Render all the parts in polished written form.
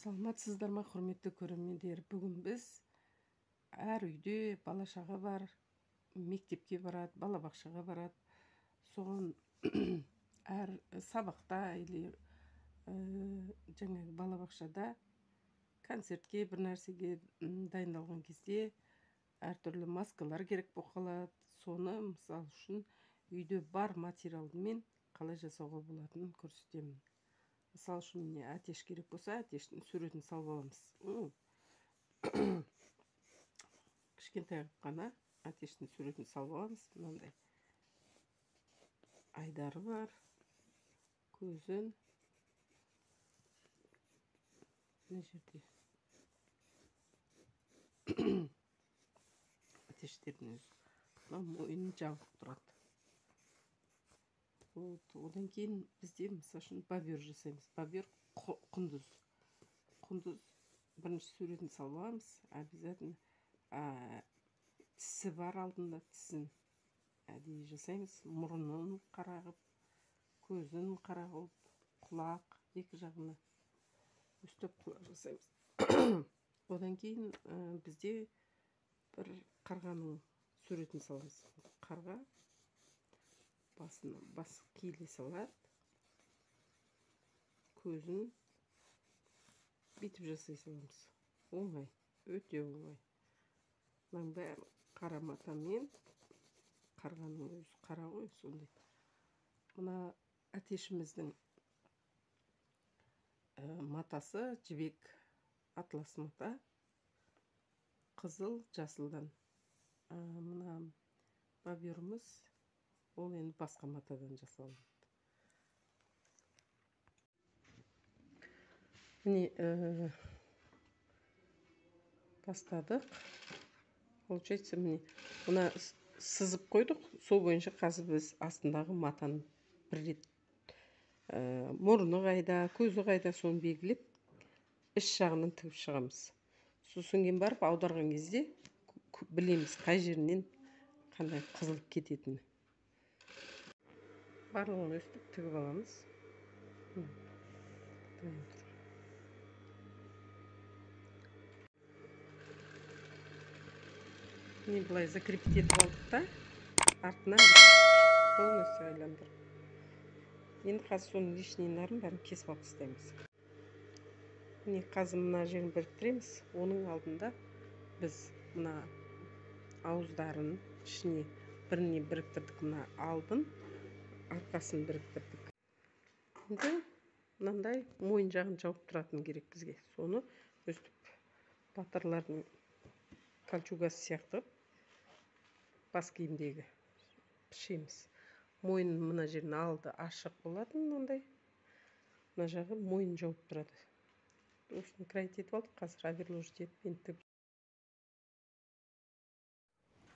Саламатсыздар ма, құрметті көрермендер? Бүгін біз әр үйде бала шаға бар, мектепке барады, балабақшаға барады. Соған әр сабақта или жаңағы балабақшада концертке бір нәрсеге дайындалған кезде әртүрлі маскалар керек болып қалады. Соны мысал үшін үйде бар материалмен қалай жасауға болатынын көрсетемін. Мысал үшін міне әтеш керек болса, әтештің суретін салып аламыз. Кішкентай ғана әтештің суретін салып аламыз. Мынандай айдары бар, көзін мына жерде әтештердің өзі. Мойнын жабық тұрады. Одан кейін бізде мысал үшін бобер жасаймыз. Бобер құндыз. Құндыз бірінші суретін салып аламыз. Обязательно тісі бар алдында, тісін әдейі жасаймыз. Мұрынын қарағып, көзін қарағып, құлақ екі жағына өстіп құлақ жасаймыз. Одан кейін бізде бір қарғаның суретін саламыз. Қарға бас киіле салады, көзін бүйтіп жасай саламыз. Оңай, өте оңай. Мынаның бәрі қара матамен, қарғаның өзі қара ғой, сондай. Мына әтешіміздің матасы жібек, атлас мата, қызыл, жасылдан. Мына боберіміз ол енді басқа матадан жасалады. Міне бастадық. Получается, міне мына сызып қойдық. Сол бойынша қазір біз астындағы матаны бір рет мұрны қайда, көзі қайда, соны белгілеп, іш жағынан тігіп шығамыз. Сосын кейін барып аударған кезде білеміз қай жерінен қандай қызылып кететіні. Барлығын өстіп тігіп аламыз. Міне былай закрепить етіп алдық та, артынан полностью айландырып. Енді қазір соның лишнийлерін бәрін кесіп алып тастаймыз. Міне қазір мына жерін біріктіреміз. Оның алдында біз мына ауыздарын ішіне біріне біріктірдік. Мына алдын, арқасын біріктірдік. Енді мынандай мойын жағын жауып тұратын керек бізге. Соны өстіп батырлардың кольчугасы сияқты бас киімдегі пішеміз. Мойын мына жерін алды ашық болады, мынандай. Мына жағы мойын жауып тұрады. Осыны крайт етіп алдық, қазір оверложить етіп ентіп.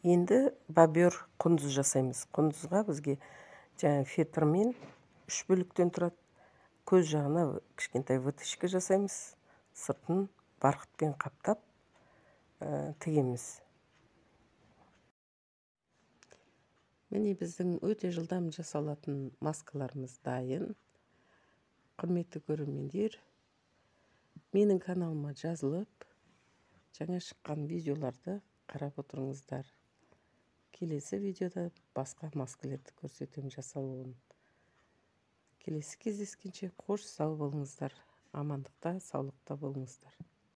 Енді бобер құндыз жасаймыз. Құндызға бізге жаңа фетрмен 3 бөліктен тұрады. Көз жағына кішкентай вытычка жасаймыз. Сыртын барқытпен қаптап тігеміз. Міне біздің өте жылдам жасалатын маскаларымыз дайын. Құрметті көрермендер, менің каналыма жазылып, жаңа шыққан видеоларды қарап отырыңыздар. Келесі видеода басқа маскаларды көрсетемін жасалуын. Келесі кездескенше қош сау болыңыздар, амандықта, саулықта болыңыздар.